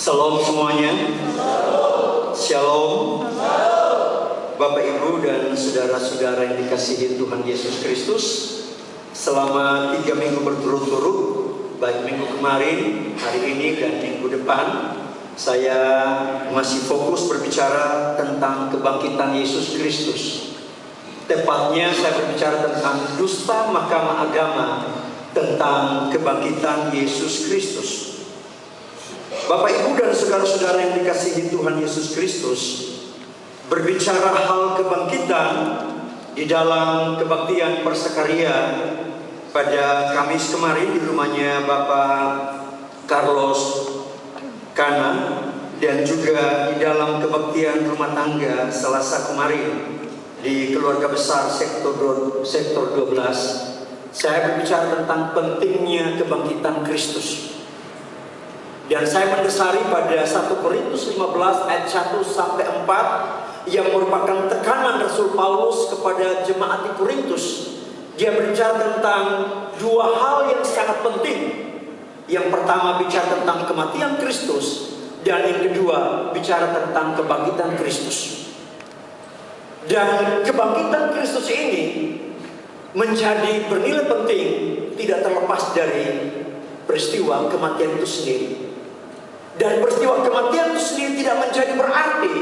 Shalom semuanya. Shalom. Bapak, Ibu, dan saudara-saudara yang dikasihi Tuhan Yesus Kristus. Selama 3 minggu berturut-turut, baik minggu kemarin, hari ini, dan minggu depan, saya masih fokus berbicara tentang kebangkitan Yesus Kristus. Tepatnya saya berbicara tentang dusta mahkamah agama, tentang kebangkitan Yesus Kristus. Bapak, Ibu, dan saudara-saudara yang dikasihi Tuhan Yesus Kristus, berbicara hal kebangkitan di dalam kebaktian Persakaria pada Kamis kemarin di rumahnya Bapak Carlos Kana, dan juga di dalam kebaktian rumah tangga Selasa kemarin di keluarga besar sektor 12, saya berbicara tentang pentingnya kebangkitan Kristus. Dan saya mendasari pada 1 Korintus 15 ayat 1 sampai 4 yang merupakan tekanan Rasul Paulus kepada jemaat di Korintus. Dia berbicara tentang 2 hal yang sangat penting. Yang pertama bicara tentang kematian Kristus, dan yang kedua bicara tentang kebangkitan Kristus. Dan kebangkitan Kristus ini menjadi bernilai penting tidak terlepas dari peristiwa kematian itu sendiri. Dan peristiwa kematian itu sendiri tidak menjadi berarti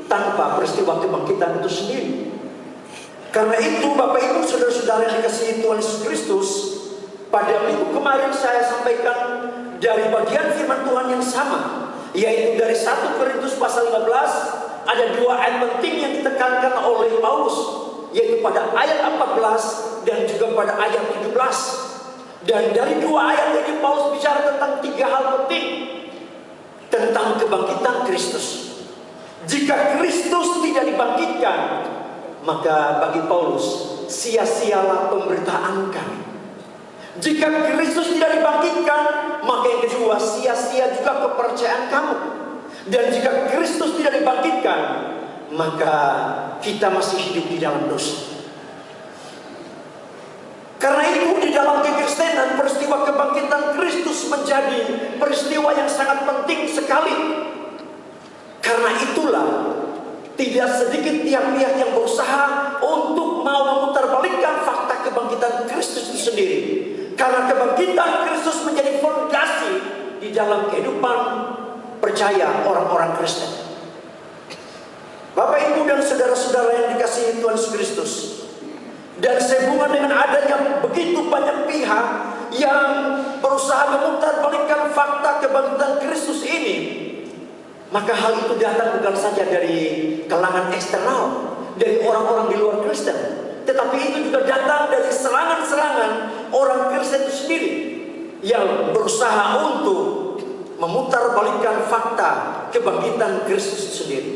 tanpa peristiwa kebangkitan itu sendiri. Karena itu Bapak, Ibu, saudara-saudara yang dikasihi Tuhan Yesus Kristus, pada minggu kemarin saya sampaikan dari bagian firman Tuhan yang sama, yaitu dari 1 Korintus pasal 15, ada 2 ayat penting yang ditekankan oleh Paulus, yaitu pada ayat 14 dan juga pada ayat 17. Dan dari 2 ayat ini Paulus bicara tentang 3 hal penting tentang kebangkitan Kristus. Jika Kristus tidak dibangkitkan, maka bagi Paulus sia-sialah pemberitaan kami. Jika Kristus tidak dibangkitkan, maka yang kedua, sia-sia juga kepercayaan kamu. Dan jika Kristus tidak dibangkitkan, maka kita masih hidup di dalam dosa. Karena itu di dalam kekristenan peristiwa kebangkitan Kristus menjadi peristiwa yang sangat penting sekali. Karena itulah tidak sedikit pihak-pihak yang berusaha untuk mau memutarbalikkan fakta kebangkitan Kristus itu sendiri. Karena kebangkitan Kristus menjadi fondasi di dalam kehidupan percaya orang-orang Kristen. Bapak, Ibu, dan saudara-saudara yang dikasihi Tuhan Yesus Kristus, dan sehubungan dengan adanya begitu banyak pihak yang berusaha memutarbalikkan fakta kebangkitan Kristus ini, maka hal itu datang bukan saja dari kalangan eksternal, dari orang-orang di luar Kristen, tetapi itu juga datang dari serangan-serangan orang Kristen itu sendiri yang berusaha untuk memutarbalikkan fakta kebangkitan Kristus itu sendiri.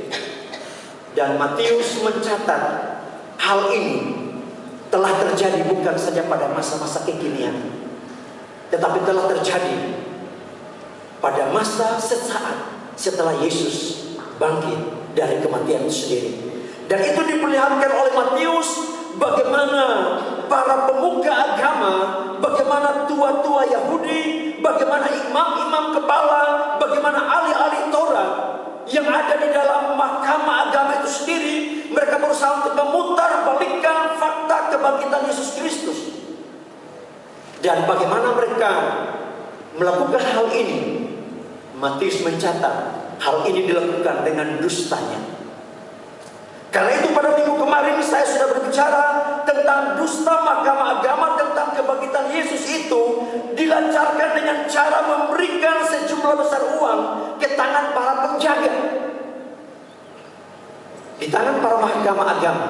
Dan Matius mencatat hal ini telah terjadi bukan saja pada masa-masa kekinian, tetapi telah terjadi pada masa sesaat setelah Yesus bangkit dari kematian itu sendiri. Dan itu diperlihatkan oleh Matius bagaimana para pemuka agama, bagaimana tua-tua Yahudi, bagaimana imam-imam kepala, bagaimana ahli-ahli Taurat yang ada di dalam mahkamah agama itu sendiri, mereka berusaha untuk memutarbalikkan fakta kebangkitan Yesus Kristus. Dan bagaimana mereka melakukan hal ini? Matius mencatat hal ini dilakukan dengan dustanya. Karena itu pada minggu kemarin saya sudah berbicara tentang dusta mahkamah agama tentang kebangkitan Yesus itu dilancarkan dengan cara memberikan sejumlah besar uang ke tangan para penjaga. Di tangan para mahkamah agama,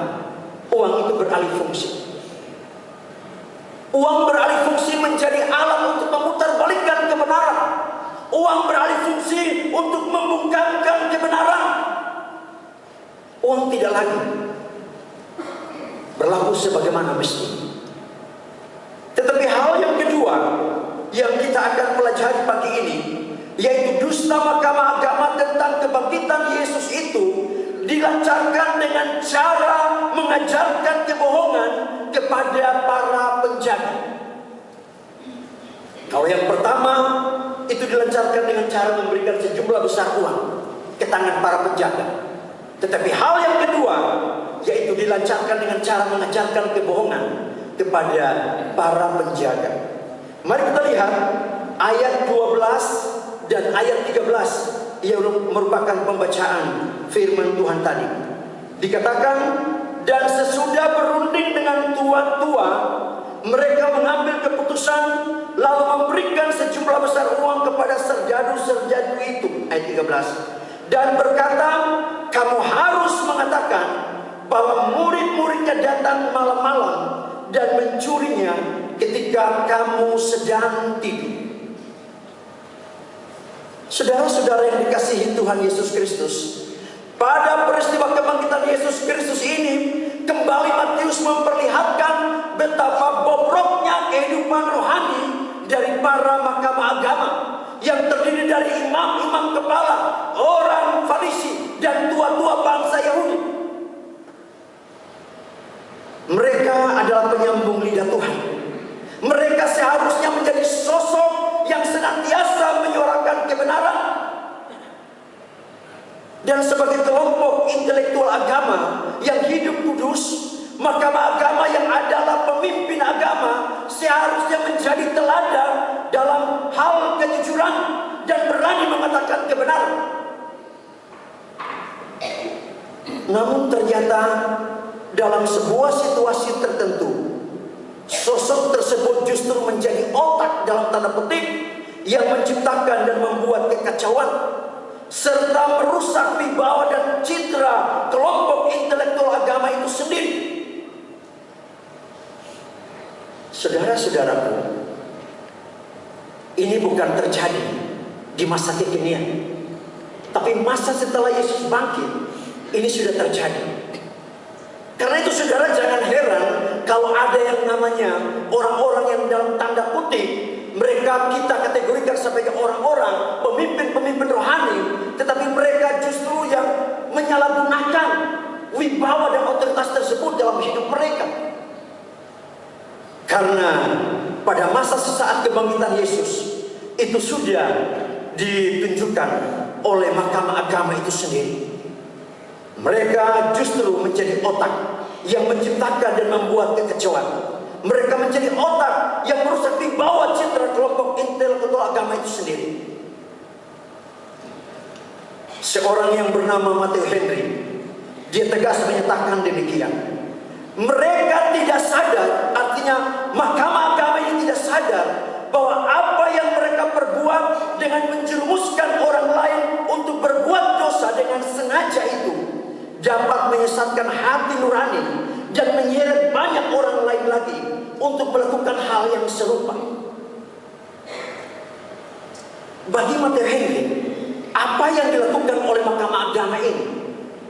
uang itu beralih fungsi. Uang beralih fungsi menjadi alat untuk memutarbalikkan kebenaran. Uang beralih fungsi untuk membungkamkan kebenaran. Uang tidak lagi berlaku sebagaimana mesti. Tetapi hal yang kedua yang kita akan pelajari pagi ini, yaitu dusta mahkamah agama tentang kebangkitan Yesus itu dilancarkan dengan cara mengajarkan kebohongan kepada para penjaga. Kalau yang pertama itu dilancarkan dengan cara memberikan sejumlah besar uang ke tangan para penjaga. Tetapi hal yang kedua, yaitu dilancarkan dengan cara mengajarkan kebohongan kepada para penjaga. Mari kita lihat ayat 12 dan ayat 13 yang merupakan pembacaan firman Tuhan tadi. Dikatakan, dan sesudah berunding dengan tua-tua, mereka mengambil keputusan lalu memberikan sejumlah besar uang kepada serjadu-serjadu itu. Ayat 13. Dan berkata, kamu harus mengatakan bahwa murid-muridnya datang malam-malam dan mencurinya ketika kamu sedang tidur. Saudara-saudara yang dikasihi Tuhan Yesus Kristus, pada peristiwa kebangkitan Yesus Kristus ini, kembali Matius memperlihatkan betapa bobroknya kehidupan rohani dari para mahkamah agama yang terdiri dari imam-imam kepala, orang Farisi, dan tua-tua bangsa Yahudi. Mereka adalah penyambung lidah Tuhan. Mereka seharusnya menjadi sosok yang senantiasa menyuarakan kebenaran. Dan sebagai kelompok intelektual agama yang hidup kudus, mahkamah agama yang adalah pemimpin agama seharusnya menjadi teladan dalam hal kejujuran dan berani mengatakan kebenaran. Namun ternyata dalam sebuah situasi tertentu, sosok tersebut justru menjadi otak dalam tanda petik yang menciptakan dan membuat kekacauan serta merusak wibawa dan citra kelompok intelektual agama itu sendiri. Saudara-saudaraku, ini bukan terjadi di masa kekinian, tapi masa setelah Yesus bangkit ini sudah terjadi. Karena itu saudara jangan heran kalau ada yang namanya orang-orang yang dalam tanda kutip mereka kita kategorikan sebagai orang-orang pemimpin-pemimpin rohani, tetapi mereka justru yang menyalahgunakan wibawa dan otoritas tersebut dalam hidup mereka. Karena pada masa sesaat kebangkitan Yesus itu sudah ditunjukkan oleh mahkamah agama itu sendiri. Mereka justru menjadi otak yang menciptakan dan membuat kekacauan. Mereka menjadi otak yang merusak wibawa citra kelompok intelektual agama itu sendiri. Seorang yang bernama Matthew Henry, dia tegas menyatakan demikian. Mereka tidak sadar, artinya mahkamah agama ini tidak sadar bahwa apa yang mereka perbuat dengan menjerumuskan orang lain untuk berbuat dosa dengan sengaja itu dapat menyesatkan hati nurani dan menyeret banyak orang lain lagi untuk melakukan hal yang serupa. Bagi Matthew Henry, apa yang dilakukan oleh mahkamah agama ini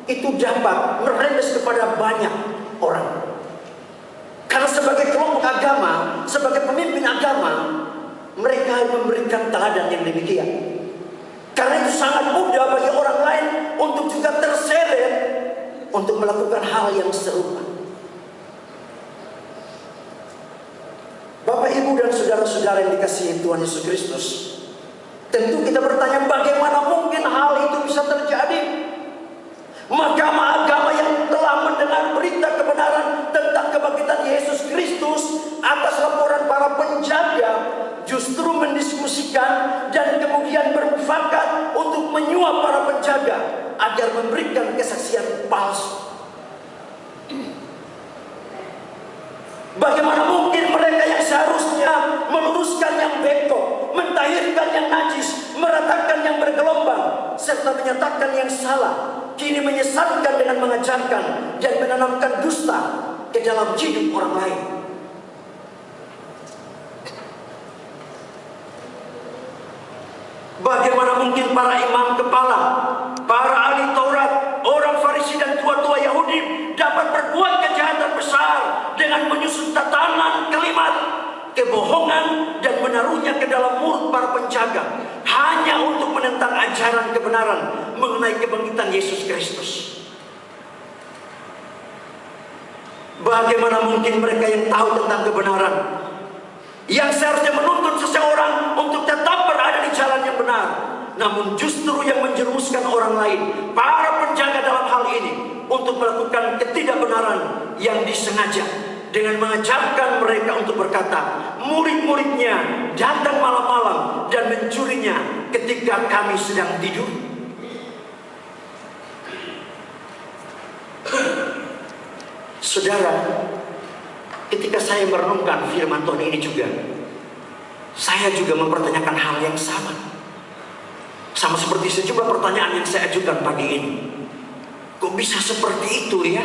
itu dapat merembes kepada banyak orang. Karena sebagai kelompok agama, sebagai pemimpin agama, mereka memberikan teladan yang demikian. Karena itu sangat mudah bagi orang lain untuk juga terseret untuk melakukan hal yang serupa. Bapak, Ibu, dan saudara-saudara yang dikasihi Tuhan Yesus Kristus, tentu kita bertanya bagaimana mungkin hal itu bisa terjadi. Mahkamah agama yang telah mendengar berita kebenaran tentang kebangkitan Yesus Kristus atas laporan para penjaga justru mendiskusikan dan kemudian bermufakat untuk menyuap para penjaga agar memberikan kesaksian palsu. Bagaimana mungkin mereka yang seharusnya meluruskan yang bengkok, mentahirkan yang najis, meratakan yang bergelombang, serta menyatakan yang salah, kini menyesatkan dengan mengajarkan dan menanamkan dusta ke dalam hidup orang lain. Bagaimana mungkin para imam kepala, para ahli Taurat, orang Farisi dan tua-tua Yahudi dapat berbuat kejahatan besar dengan menyusun tatanan kalimat kebohongan dan menaruhnya ke dalam mulut para penjaga hanya untuk menentang ajaran kebenaran mengenai kebangkitan Yesus Kristus. Bagaimana mungkin mereka yang tahu tentang kebenaran yang seharusnya menuntun seseorang untuk tetap berada di jalan yang benar, namun justru yang menjerumuskan orang lain, para penjaga dalam hal ini, untuk melakukan ketidakbenaran yang disengaja, dengan mengajarkan mereka untuk berkata, murid-muridnya datang malam-malam dan mencurinya ketika kami sedang tidur. Saudara, ketika saya merenungkan firman Tuhan ini juga, saya juga mempertanyakan hal yang sama. Sama seperti sejumlah pertanyaan yang saya ajukan pagi ini. Kok bisa seperti itu ya?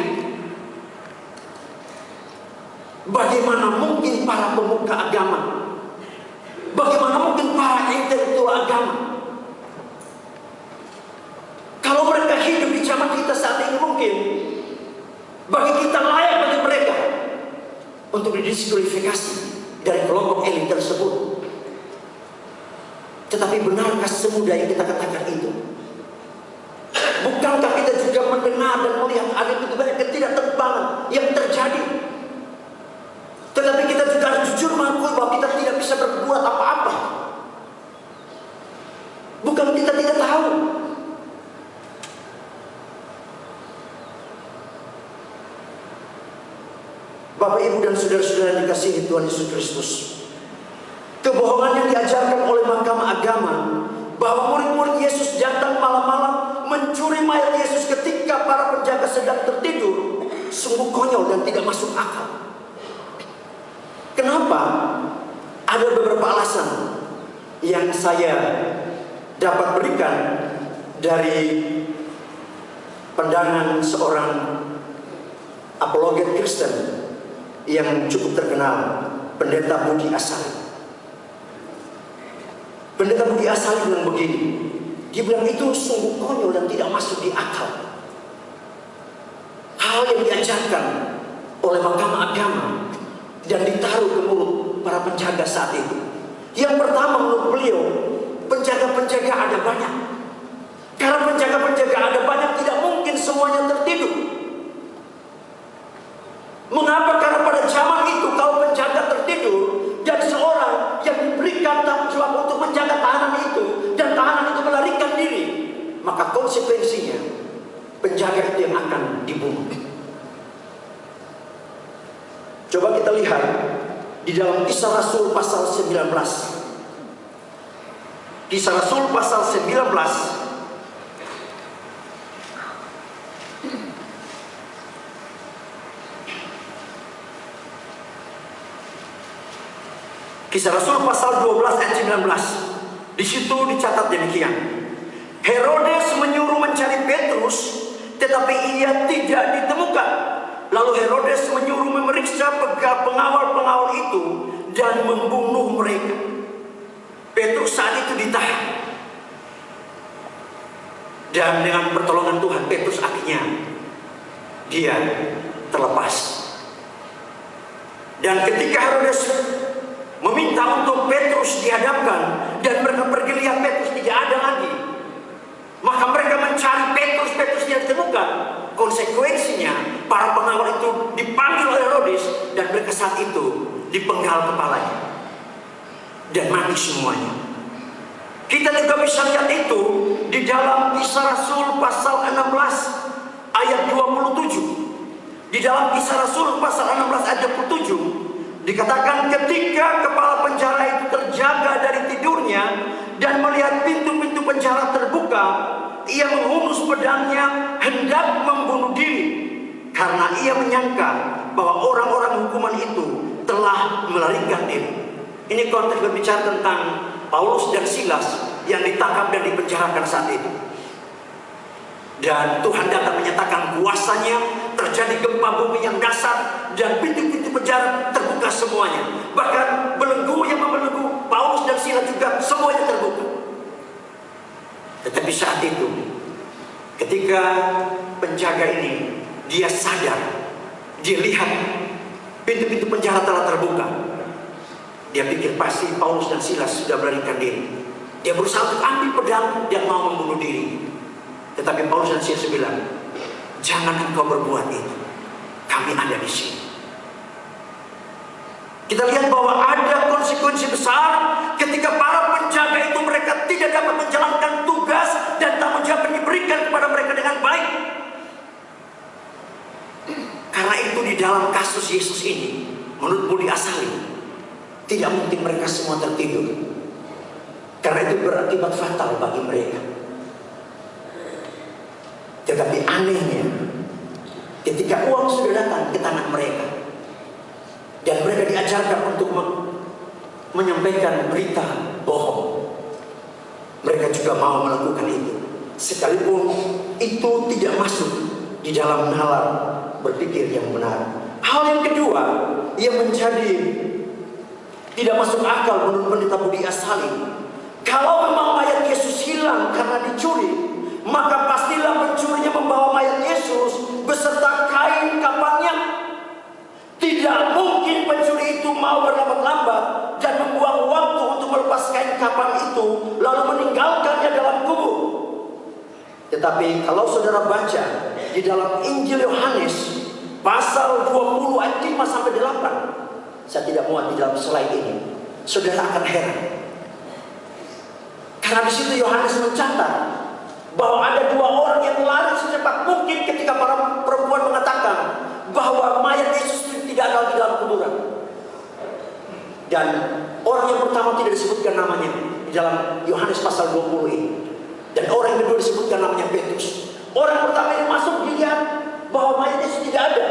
Bagaimana mungkin para pemuka agama? Bagaimana mungkin para intelektual agama? Kalau mereka hidup di zaman kita saat ini, mungkin bagi kita layak bagi mereka untuk didiskualifikasi dari kelompok elit tersebut. Tetapi benarkah semudah yang kita katakan itu? Bukankah kita juga mendengar dan melihat ada begitu banyak ketidaktimbangan yang terjadi? Tetapi kita juga harus jujur mengakui bahwa kita tidak bisa berbuat apa-apa. Bukan kita tidak tahu. Bapak, Ibu, dan saudara-saudara yang dikasihi Tuhan Yesus Kristus, kebohongan yang diajarkan oleh mahkamah agama bahwa murid-murid Yesus datang malam-malam mencuri mayat Yesus ketika para penjaga sedang tertidur sungguh konyol dan tidak masuk akal. Kenapa? Ada beberapa alasan yang saya dapat berikan dari pandangan seorang apologet Kristen yang cukup terkenal, Pendeta Budi Asari. Pendeta Budi Asari bilang begini, dia bilang itu sungguh konyol dan tidak masuk di akal. Hal yang diajarkan oleh mahkamah agama dan ditaruh ke mulut para penjaga saat itu. Yang pertama, menurut beliau, penjaga-penjaga ada banyak. Karena penjaga-penjaga ada banyak, tidak mungkin semuanya tertidur. Mengapa? Karena pada zaman itu kalau penjaga tertidur dan seorang yang diberikan tanggung jawab untuk menjaga tahanan itu, dan tahanan itu melarikan diri, maka konsekuensinya penjaga itu yang akan dibunuh. Coba kita lihat di dalam Kisah Rasul pasal 19. Kisah Rasul pasal 19. Kisah Rasul pasal 12 ayat 19. Di situ dicatat demikian. Herodes menyuruh mencari Petrus, tetapi ia tidak ditemukan. Lalu Herodes menyuruh memeriksa pengawal-pengawal itu dan membunuh mereka. Petrus saat itu ditahan. Dan dengan pertolongan Tuhan, Petrus akhirnya dia terlepas. Dan ketika Herodes meminta untuk Petrus dihadapkan dan mereka pergi lihat Petrus tidak ada lagi, maka mereka mencari Petrus, Petrus tidak ditemukan. Konsekuensinya para pengawal itu dipanggil oleh Herodes dan mereka saat itu dipenggal kepalanya dan mati semuanya. Kita juga bisa lihat itu di dalam Kisah Rasul pasal 16 ayat 27. Di dalam Kisah Rasul pasal 16 ayat 27 dikatakan ketika kepala penjara itu terjaga dari tidurnya dan melihat pintu-pintu penjara terbuka, ia menghunus pedangnya hendak membunuh diri karena ia menyangka bahwa orang-orang hukuman itu telah melarikan diri. Ini konteks berbicara tentang Paulus dan Silas yang ditangkap dan dipenjarakan saat itu. Dan Tuhan datang menyatakan kuasanya, terjadi gempa bumi yang dahsyat dan pintu-pintu penjara terbuka semuanya. Bahkan belenggu yang membelenggu Paulus dan Silas juga semuanya terbuka. Tetapi saat itu, ketika penjaga ini dia sadar, dia lihat pintu-pintu penjara telah terbuka, dia pikir pasti Paulus dan Silas sudah melarikan diri. Dia berusaha untuk ambil pedang dan mau membunuh diri. Tetapi Paulus dan Silas bilang, jangan engkau berbuat itu, kami ada di sini. Kita lihat bahwa ada konsekuensi besar ketika para penjaga itu mereka tidak dapat menjalankan tugas dan tanggung jawab yang diberikan kepada mereka dengan baik. Karena itu di dalam kasus Yesus ini, menurut Budi Asali, tidak mungkin mereka semua tertidur. Karena itu berakibat fatal bagi mereka. Tetapi anehnya, ketika uang sudah datang ke tangan mereka, dan mereka diajarkan untuk menyampaikan berita bohong, mereka juga mau melakukan itu. Sekalipun itu tidak masuk di dalam nalar berpikir yang benar. Hal yang kedua yang menjadi tidak masuk akal menurut Pendeta Budi Asali, kalau memang mayat Yesus hilang karena dicuri, maka pastilah pencurinya membawa mayat Yesus beserta kain kafannya. Tidak mungkin pencuri itu mau berlambat-lambat dan membuang waktu untuk melepas kain kafan itu lalu meninggalkannya dalam kubur. Tetapi kalau saudara baca di dalam Injil Yohanes pasal 20 ayat 5 sampai 8, saya tidak muat di dalam slide ini, saudara akan heran. Karena di situ Yohanes mencatat bahwa ada dua orang yang lari secepat mungkin ketika para perempuan mengatakan bahwa mayat Yesus tidak ada di dalam kuburan. Dan orang yang pertama tidak disebutkan namanya di dalam Yohanes pasal 20 ini. Dan orang yang kedua disebutkan namanya Petrus. Orang yang pertama yang masuk dilihat bahwa mayat Yesus tidak ada.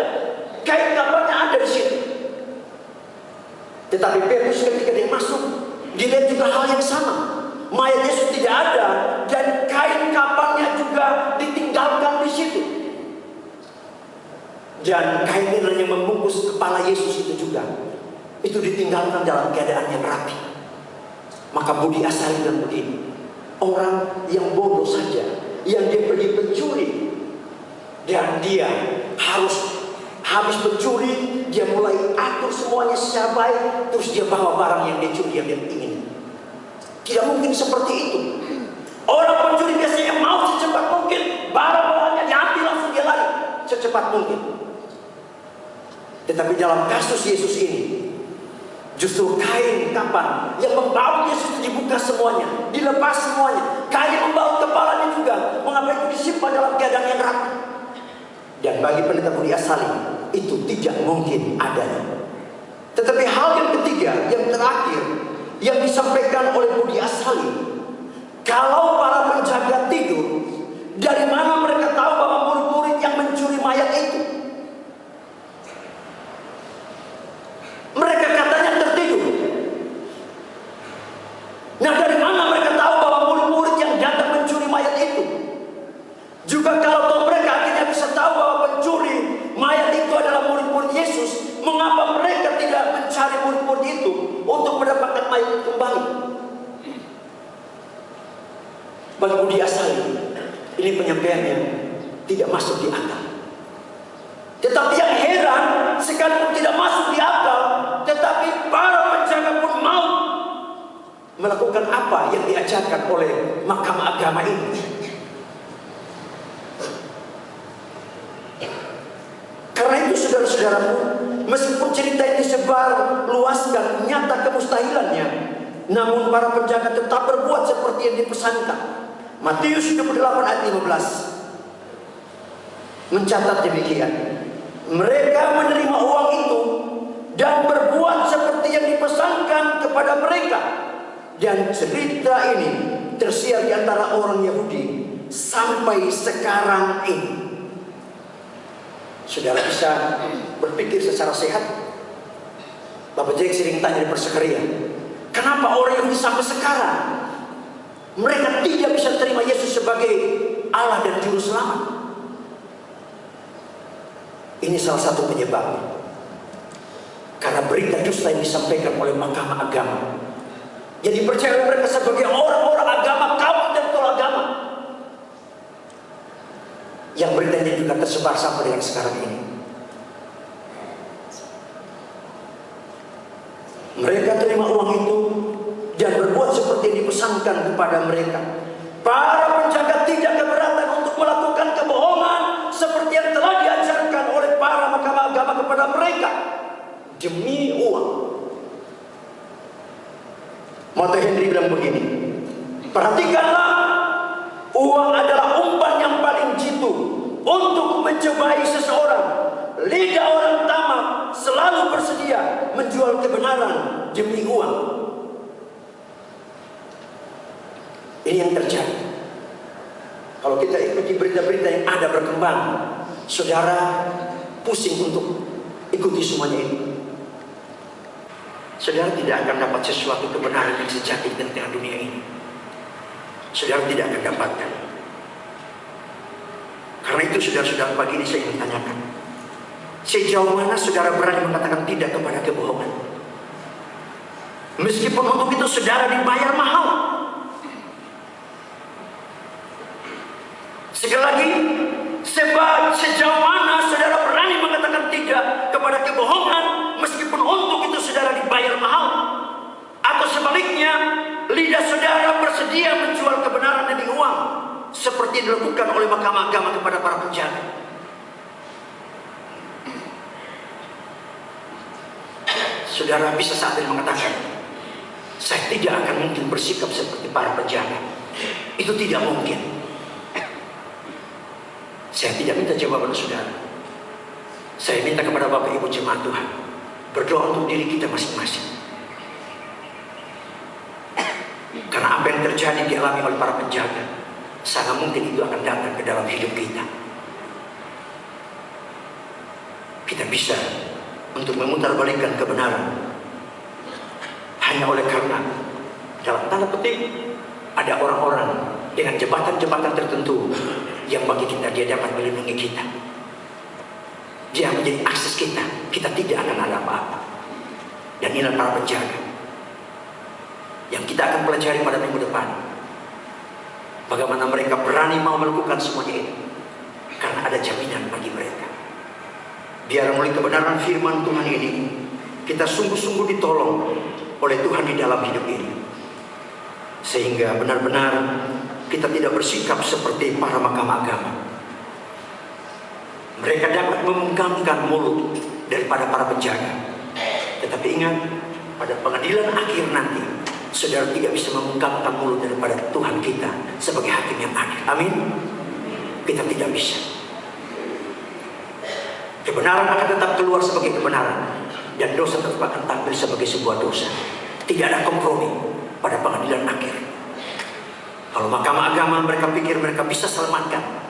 Kain kafannya ada di situ. Tetapi Petrus ketika dia masuk, dilihat juga hal yang sama. Mayat Yesus tidak ada dan kain kafannya juga ditinggalkan di situ. Dan kain yang membungkus kepala Yesus itu juga, itu ditinggalkan dalam keadaan yang rapi. Maka Budi Asali dan begini, orang yang bodoh saja, yang dia pergi pencuri, dan dia harus habis pencuri, dia mulai atur semuanya secara baik, terus dia bawa barang yang dia curi yang dia ingin. Tidak mungkin seperti itu. Orang pencuri biasanya mau secepat mungkin barang-barangnya diambil, langsung dia lari secepat mungkin. Tetapi dalam kasus Yesus ini, justru kain kafan yang membawa Yesus dibuka semuanya, dilepas semuanya. Kain yang membawa kepalanya juga, mengapa itu disimpan dalam keadaan yang rapi. Dan bagi Pendeta Budi Asali, itu tidak mungkin adanya. Tetapi hal yang ketiga, yang terakhir, yang disampaikan oleh Budi Asali, kalau para penjaga tidur, dari mana mereka tahu bahwa murid-murid yang mencuri mayat itu? Mereka katanya tertidur. Nah, dari mana mereka tahu bahwa murid-murid yang datang mencuri mayat itu? Juga kalau mereka akhirnya bisa tahu bahwa pencuri mayat itu adalah murid-murid Yesus, mengapa mereka tidak mencari murid-murid itu untuk mendapatkan mayat itu kembali? Bagi Budi Asali, ini penyampaian yang tidak masuk di akal. Tetapi yang heran, sekalipun tidak masuk di akal, tetapi para penjaga pun mau melakukan apa yang diajarkan oleh mahkamah agama ini. Karena itu saudara-saudaraku, meskipun cerita ini disebar luaskan nyata kemustahilannya, namun para penjaga tetap berbuat seperti yang dipesankan. Matius 28 ayat 15 mencatat demikian. Mereka menerima uang itu dan berbuat seperti yang dipesankan kepada mereka. Dan cerita ini tersiar di antara orang Yahudi sampai sekarang ini. Saudara bisa berpikir secara sehat. Bapak Jack sering tanya di Persekaria, kenapa orang Yahudi sampai sekarang mereka tidak bisa terima Yesus sebagai Allah dan Juru Selamat? Ini salah satu penyebabnya. Karena berita dusta yang disampaikan oleh mahkamah agama. Jadi percaya mereka sebagai orang-orang agama, kaum dan tol agama. Yang beritanya juga tersebar sampai dengan sekarang ini. Mereka terima uang itu dan berbuat seperti yang dipesankan kepada mereka. Para penjaga tidak keberatan untuk melakukan kebohongan seperti yang telah diajarkan oleh para mahkamah agama kepada mereka demi uang. Mata Henry bilang begini, perhatikanlah, uang adalah umpan yang paling jitu untuk mencobai seseorang. Lidah orang tamak selalu bersedia menjual kebenaran demi uang. Ini yang terjadi. Kalau kita ikuti berita-berita yang ada berkembang, saudara pusing untuk ikuti semuanya ini. Saudara tidak akan dapat sesuatu kebenaran yang sejati di tengah dunia ini. Saudara tidak akan dapatkan. Karena itu saudara-saudara, pagi ini saya ingin tanyakan, sejauh mana saudara berani mengatakan tidak kepada kebohongan? Meskipun untuk itu saudara dibayar mahal. Sekali lagi, sejauh mana saudara berani mengatakan tidak kepada kebohongan, meskipun untuk itu saudara dibayar mahal? Atau sebaliknya, lidah saudara bersedia menjual kebenaran demi uang, seperti dilakukan oleh mahkamah agama kepada para penjaga. Saudara bisa saat ini mengatakan, saya tidak akan mungkin bersikap seperti para penjaga. Itu tidak mungkin. Saya tidak minta jawaban saudara. Saya minta kepada Bapak Ibu jemaat Tuhan, berdoa untuk diri kita masing-masing. Karena apa yang terjadi dialami oleh para penjaga, sangat mungkin itu akan datang ke dalam hidup kita. Kita bisa untuk memutarbalikkan kebenaran hanya oleh karena dalam tanda petik ada orang-orang dengan jabatan-jabatan tertentu yang bagi kita dia dapat melindungi kita. Dia menjadi akses kita. Kita tidak akan ada apa-apa. Dan inilah para penjaga yang kita akan pelajari pada minggu depan. Bagaimana mereka berani mau melakukan semuanya ini, karena ada jaminan bagi mereka. Biar melalui kebenaran firman Tuhan ini, kita sungguh-sungguh ditolong oleh Tuhan di dalam hidup ini, sehingga benar-benar kita tidak bersikap seperti para mahkamah agama. Mereka dapat membungkamkan mulut daripada para penjaga. Tetapi ingat, pada pengadilan akhir nanti, saudara tidak bisa membungkamkan mulut daripada Tuhan kita sebagai hakim yang adil. Amin. Kita tidak bisa. Kebenaran akan tetap keluar sebagai kebenaran, dan dosa tetap akan tampil sebagai sebuah dosa. Tidak ada kompromi pada pengadilan akhir. Kalau mahkamah agama mereka pikir mereka bisa selamatkan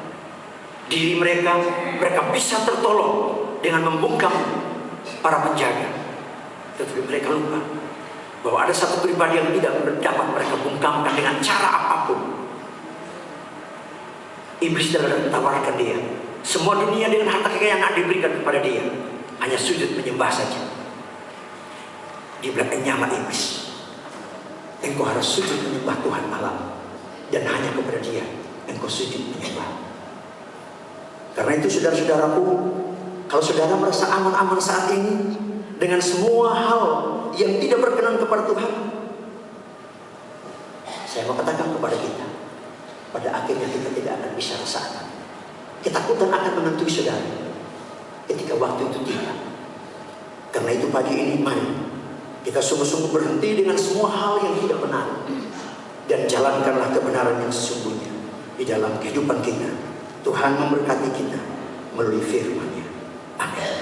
diri mereka, mereka bisa tertolong dengan membungkam para penjaga. Tetapi mereka lupa bahwa ada satu pribadi yang tidak dapat mereka bungkamkan dengan cara apapun. Iblis telah menawarkan dia. Semua dunia dengan harta kekayaan diberikan kepada dia, hanya sujud menyembah saja. Dia bilang, nyala iblis, engkau harus sujud menyembah Tuhan malam, dan hanya kepada dia engkau sujud menyembah. Karena itu saudara-saudaraku, kalau saudara merasa aman-aman saat ini dengan semua hal yang tidak berkenan kepada Tuhan, saya mau katakan kepada kita, pada akhirnya kita tidak akan bisa rasakan. Ketakutan akan menghantui saudara ketika waktu itu tiba. Karena itu pagi ini mari kita sungguh-sungguh berhenti dengan semua hal yang tidak benar, dan jalankanlah kebenaran yang sesungguhnya di dalam kehidupan kita. Tuhan memberkati kita melalui firman-Nya. Amin.